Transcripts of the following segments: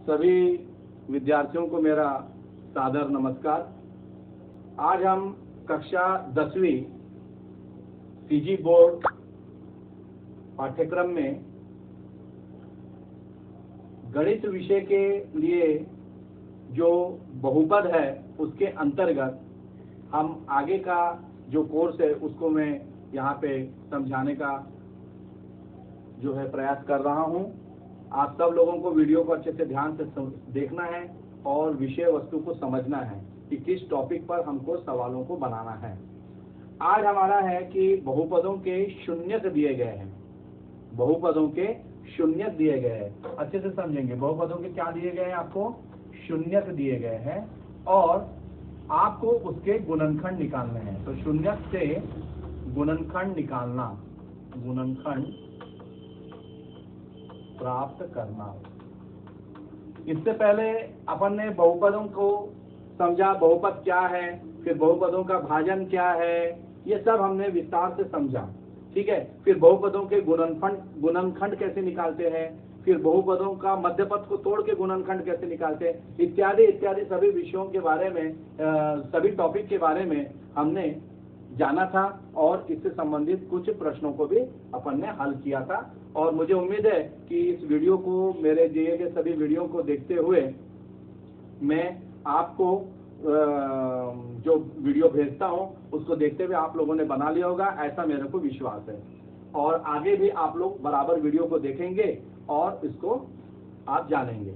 सभी विद्यार्थियों को मेरा सादर नमस्कार। आज हम कक्षा 10वीं सीजी बोर्ड पाठ्यक्रम में गणित विषय के लिए जो बहुपद है उसके अंतर्गत हम आगे का जो कोर्स है उसको मैं यहाँ पे समझाने का जो है प्रयास कर रहा हूँ। आप सब लोगों को वीडियो को अच्छे से ध्यान से देखना है और विषय वस्तु को समझना है कि किस टॉपिक पर हमको सवालों को बनाना है। आज हमारा है कि बहुपदों के शून्यक दिए गए हैं। बहुपदों के शून्यक दिए गए हैं, अच्छे से समझेंगे। बहुपदों के क्या दिए गए हैं? आपको शून्यक दिए गए हैं और आपको उसके गुणनखंड निकालने हैं। तो शून्यक से गुणनखंड निकालना, गुणनखंड प्राप्त करना। इससे पहले अपन ने बहुपदों को समझा, बहुपद क्या है, फिर बहुपदों का भाजन क्या है, ये सब हमने विस्तार से समझा। ठीक है। फिर बहुपदों के गुणनखंड कैसे निकालते हैं, फिर बहुपदों का मध्यपद को तोड़ के गुणनखंड कैसे निकालते हैं, इत्यादि इत्यादि सभी विषयों के बारे में, सभी टॉपिक के बारे में हमने जाना था और इससे संबंधित कुछ प्रश्नों को भी अपन ने हल किया था। और मुझे उम्मीद है कि इस वीडियो को, मेरे दिए गए सभी वीडियो को देखते हुए मैं आपको जो वीडियो भेजता हूं उसको देखते हुए आप लोगों ने बना लिया होगा, ऐसा मेरे को विश्वास है। और आगे भी आप लोग बराबर वीडियो को देखेंगे और इसको आप जानेंगे।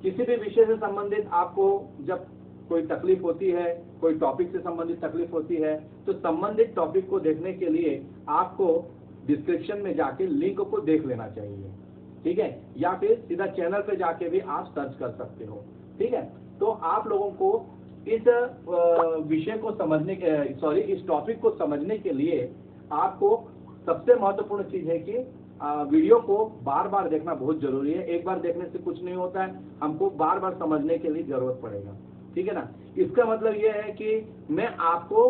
किसी भी विषय से संबंधित आपको जब कोई तकलीफ होती है, कोई टॉपिक से संबंधित तकलीफ होती है, तो संबंधित टॉपिक को देखने के लिए आपको डिस्क्रिप्शन में जाके लिंक को देख लेना चाहिए। ठीक है। या फिर सीधा चैनल पे जाके भी आप सर्च कर सकते हो। ठीक है। तो आप लोगों को इस विषय को समझने के, इस टॉपिक को समझने के लिए आपको सबसे महत्वपूर्ण चीज है कि वीडियो को बार बार देखना बहुत जरूरी है। एक बार देखने से कुछ नहीं होता है, हमको बार बार समझने के लिए जरूरत पड़ेगा। ठीक है ना। इसका मतलब यह है कि मैं आपको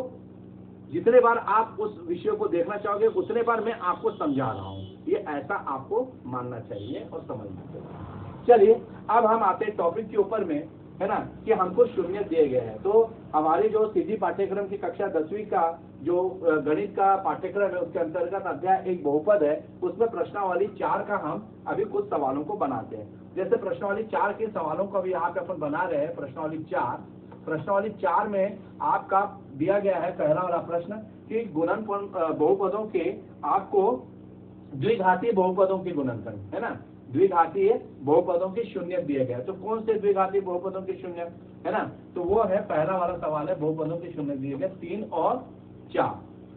जितने बार आप उस विषय को देखना चाहोगे उतने बार मैं आपको समझा रहा हूं, ये ऐसा आपको मानना चाहिए और समझना चाहिए। चलिए अब हम आते हैं टॉपिक के ऊपर में, है ना, कि हमको शून्य दिए गए हैं। तो हमारी जो सीधी पाठ्यक्रम की कक्षा 10वीं का जो गणित का पाठ्यक्रम है उसके अंतर्गत अध्याय एक बहुपद है, उसमें प्रश्नावली 4 का हम अभी कुछ सवालों को बनाते हैं। जैसे प्रश्नावली 4 के सवालों को अभी यहाँ पे अपन बना रहे हैं। प्रश्नावली 4 में आपका दिया गया है पहला वाला प्रश्न कि बहुपदों के आपको द्विघातीय बहुपदों के गुणनखंड, है ना, द्विघातीय बहुपदों के शून्य दिए गए। तो कौन से द्विघातीय बहुपदों के शून्य, है ना, तो वो है पहला वाला सवाल है, बहुपदों के शून्य दिए गए 3 और 4।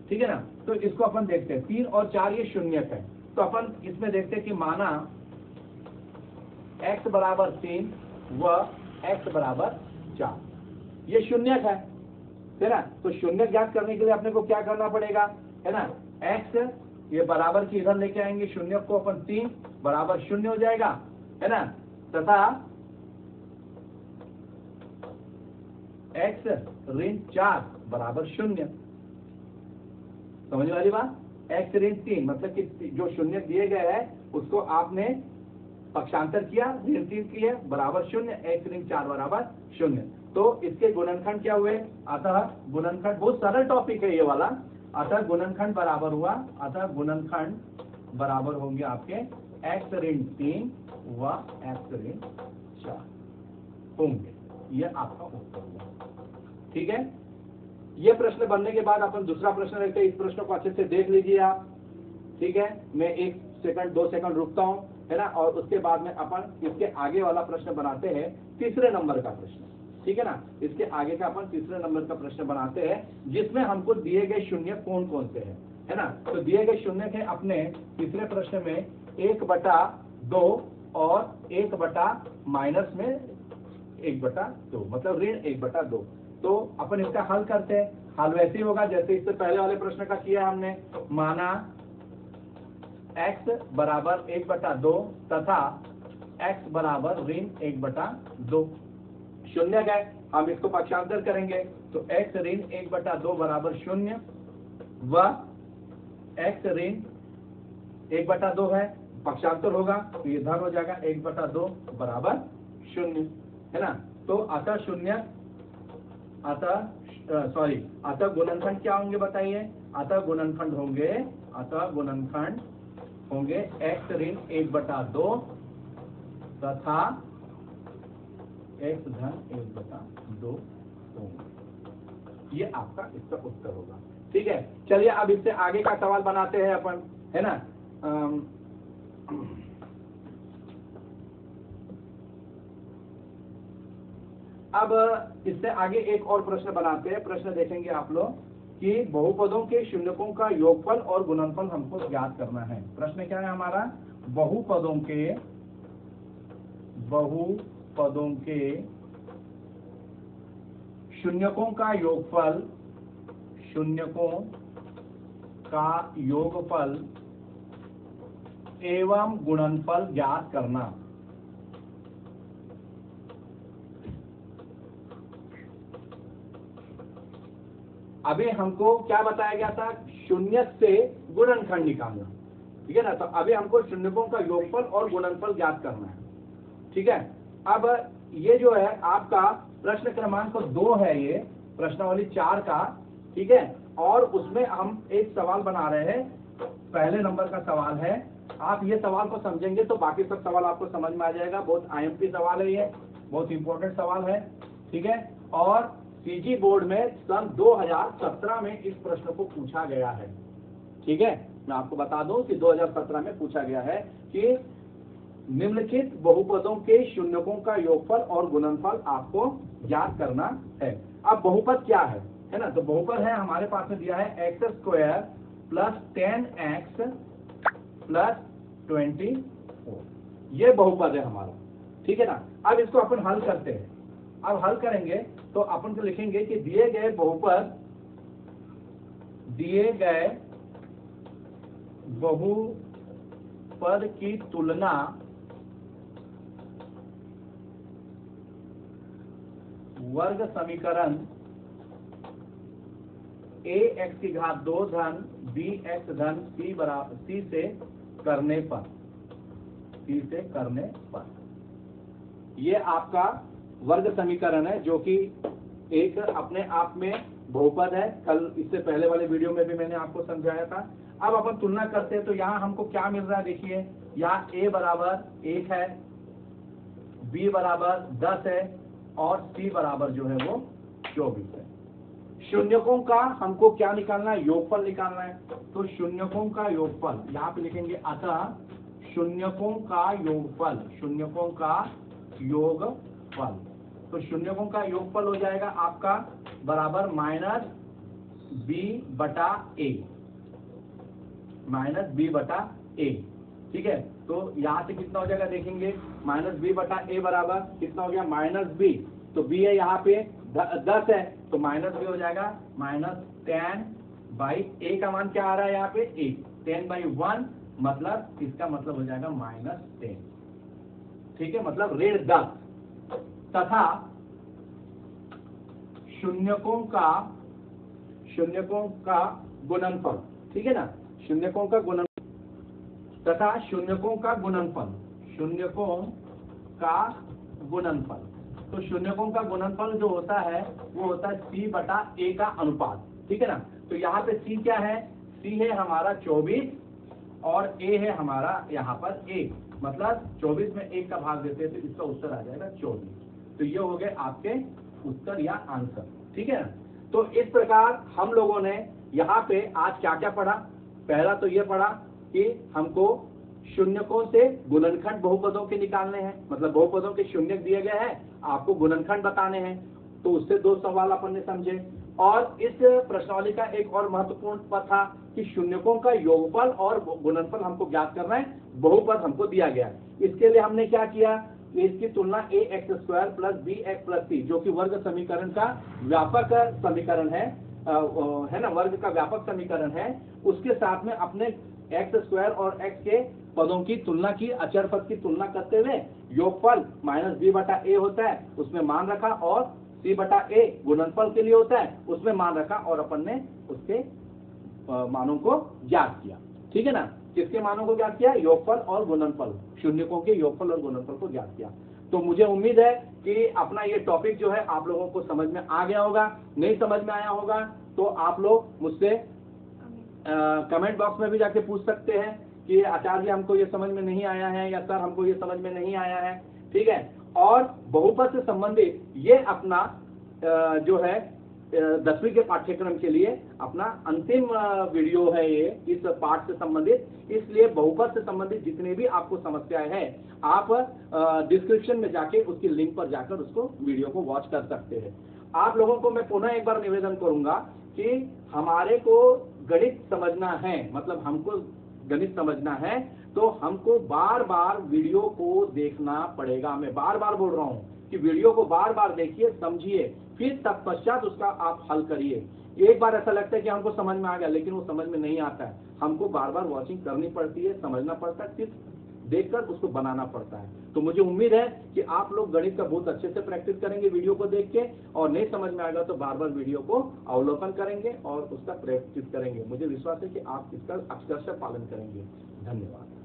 ठीक है ना। तो इसको अपन देखते हैं, 3 और 4 ये शून्यक है। तो अपन इसमें देखते हैं कि माना x बराबर 3 व x बराबर 4, ये शून्यक है ना। तो शून्यक ज्ञात करने के लिए अपने को क्या करना पड़ेगा, है ना, x ये बराबर की इधर लेके आएंगे, शून्यक को अपन 3 बराबर 0 हो जाएगा, है ना, तथा x ऋण 4 बराबर 0। समझ वाली बात। x ऋण 3 मतलब कि जो शून्य दिए गए हैं उसको आपने पक्षांतर किया, ऋण 3 की है बराबर 0, x ऋण 4 बराबर 0। तो इसके गुणनखंड क्या हुए? अतः गुणनखंड, बहुत सरल टॉपिक है ये वाला। अतः गुणनखंड बराबर हुआ, अतः गुणनखंड बराबर होंगे आपके x ऋण 3 व x ऋण 4 होंगे। ये आपका उत्तर हुआ। ठीक है। ये प्रश्न बनने के बाद अपन दूसरा प्रश्न लेते हैं। इस प्रश्न को अच्छे से देख लीजिए आप। ठीक है। मैं 1 सेकंड 2 सेकंड रुकता हूं, है ना, और उसके बाद में अपन इसके आगे वाला प्रश्न बनाते हैं, तीसरे नंबर का प्रश्न। ठीक है ना। इसके आगे का अपन तीसरे नंबर का प्रश्न बनाते हैं जिसमें हमको दिए गए शून्य कौन कौन से हैं, है ना। तो दिए गए शून्य है अपने तीसरे प्रश्न में 1/2 और 1 माइनस में 1/2, मतलब ऋण 1/2। तो अपन इसका हल करते हैं। हल वैसे ही होगा जैसे इससे पहले वाले प्रश्न का किया हमने। माना x बराबर 1/2 तथा x बराबर ऋण 1/2 शून्य है। हम इसको पक्षांतर करेंगे तो x ऋण 1/2 बराबर 0 व x ऋण 1/2 है, पक्षांतर होगा तो ये धन हो जाएगा 1/2 बराबर शून्य, है ना। तो अतः शून्य, अतः गुणनखंड क्या होंगे बताइए। अतः गुणनखंड होंगे x ऋण 1/2 तथा x धन 1/2 होंगे। ये आपका इसका उत्तर होगा। ठीक है, चलिए अब इससे आगे का सवाल बनाते हैं अपन, है ना। अब इससे आगे एक और प्रश्न बनाते हैं। प्रश्न देखेंगे आप लोग कि बहुपदों के शून्यकों का योगफल और गुणनफल हमको ज्ञात करना है। प्रश्न क्या है हमारा, बहुपदों के शून्यकों का योगफल एवं गुणनफल ज्ञात करना। अभी हमको क्या बताया गया था, शून्य से गुणनखंड निकालना, ठीक है ना। तो अभी हमको शून्यकों का योगफल और गुणनफल ज्ञात करना है, ठीक है। अब ये जो है आपका प्रश्न क्रमांक 2 है, ये प्रश्नावली 4 का, ठीक है। और उसमें हम एक सवाल बना रहे हैं, पहले नंबर का सवाल है। आप ये सवाल को समझेंगे तो बाकी सब सवाल आपको समझ में आ जाएगा। बहुत IMP सवाल है, ये बहुत इंपॉर्टेंट सवाल है, ठीक है। और सीजी बोर्ड में सन 2017 में इस प्रश्न को पूछा गया है, ठीक है। मैं आपको बता दूं कि 2017 में पूछा गया है कि निम्नलिखित बहुपदों के शून्यकों का योगफल और गुणनफल आपको ज्ञात करना है। अब बहुपद क्या है ना। तो बहुपद है, हमारे पास में दिया है x² + 10x + 24, ये बहुपद है हमारा, ठीक है ना। अब इसको अपन हल करते हैं। अब हल करेंगे तो अपन को लिखेंगे कि दिए गए बहुपद की तुलना वर्ग समीकरण ax2 धन bx धन c से करने पर, ये आपका वर्ग समीकरण है, जो कि एक अपने आप में बहुपद है। कल इससे पहले वाले वीडियो में भी मैंने आपको समझाया था। अब अपन तुलना करते हैं तो यहाँ हमको क्या मिल रहा है, देखिए यहाँ a बराबर 1 है, b बराबर 10 है और c बराबर जो है वो 24 है। शून्यकों का हमको क्या निकालना है, योगफल निकालना है। तो शून्यकों का योगफल यहाँ पे लिखेंगे, अतः शून्यकों का योगफल। तो शून्यकों का योगफल हो जाएगा आपका बराबर -b/a, ठीक है। तो यहाँ से कितना हो जाएगा देखेंगे, -b/a बराबर कितना हो गया, -b। तो b है यहाँ पे 10 है, तो -b हो जाएगा -10/a का मान क्या आ रहा है यहाँ पे 1, 10/1, मतलब इसका मतलब हो जाएगा -10, ठीक है, मतलब -10 तथा शून्यकों का गुणनफल, ठीक है ना। शून्यकों का गुणनफल तथा शून्यकों का गुणनफल। तो शून्यकों का गुणनफल जो होता है वो होता है c/a का अनुपात, ठीक है ना। तो यहाँ पे c क्या है, c है हमारा 24 और a है हमारा यहाँ पर 1, मतलब 24 में 1 का भाग देते हैं तो इसका उत्तर आ जाएगा 24। तो ये हो गए आपके उत्तर या आंसर, ठीक है ना। तो इस प्रकार हम लोगों ने यहाँ पे आज क्या क्या पढ़ा। पहला तो ये पढ़ा कि हमको शून्यकों से गुणनखंड बहुपदों के निकालने हैं, मतलब बहुपदों के शून्यक दिए गए हैं, आपको गुणनखंड बताने हैं। तो उससे 2 सवाल अपन ने समझे। और इस प्रश्नावली का एक और महत्वपूर्ण पद था कि शून्यकों का योगफल और गुणनफल हमको ज्ञात करना है, बहुपद हमको दिया गया है। इसके लिए हमने क्या किया, इसकी तुलना ax² + bx + c, जो कि वर्ग समीकरण का व्यापक समीकरण है ना, वर्ग का व्यापक समीकरण है, उसके साथ में अपने x² और x के पदों की तुलना की, अचर पद की तुलना करते हुए योगफल -b/a होता है उसमें मान रखा, और c/a गुणनफल के लिए होता है उसमें मान रखा, और अपन ने उसके मानों को ज्ञात किया, ठीक है ना। किसके मानों को ज्ञात किया, योगफल और गुणनफल, शून्यकों के योगफल और गुणनफल को ज्ञात किया। तो मुझे उम्मीद है कि अपना ये टॉपिक जो है आप लोगों को समझ में आ गया होगा। नहीं समझ में आया होगा तो आप लोग मुझसे कमेंट बॉक्स में भी जाके पूछ सकते हैं कि आचार्य हमको ये समझ में नहीं आया है, या सर हमको ये समझ में नहीं आया है। ठीक है। और बहुपद से संबंधित ये अपना जो है 10वीं के पाठ्यक्रम के लिए अपना अंतिम वीडियो है ये इस पाठ से संबंधित। इसलिए बहुपद से संबंधित जितने भी आपको समस्याएं हैं आप डिस्क्रिप्शन में जाके उसकी लिंक पर जाकर उसको वीडियो को वॉच कर सकते हैं। आप लोगों को मैं पुनः एक बार निवेदन करूंगा कि हमारे को गणित समझना है, मतलब हमको गणित समझना है तो हमको बार बार वीडियो को देखना पड़ेगा। मैं बार बार बोल रहा हूं कि वीडियो को बार बार देखिए, समझिए, फिर तत्पश्चात उसका आप हल करिए। एक बार ऐसा लगता है कि हमको समझ में आ गया, लेकिन वो समझ में नहीं आता है। हमको बार बार वॉचिंग करनी पड़ती है, समझना पड़ता है, फिर देखकर उसको बनाना पड़ता है। तो मुझे उम्मीद है कि आप लोग गणित का बहुत अच्छे से प्रैक्टिस करेंगे वीडियो को देख के, और नहीं समझ में आएगा तो बार बार वीडियो को अवलोकन करेंगे और उसका प्रैक्टिस करेंगे। मुझे विश्वास है कि आप इसका अक्षरशः पालन करेंगे। धन्यवाद।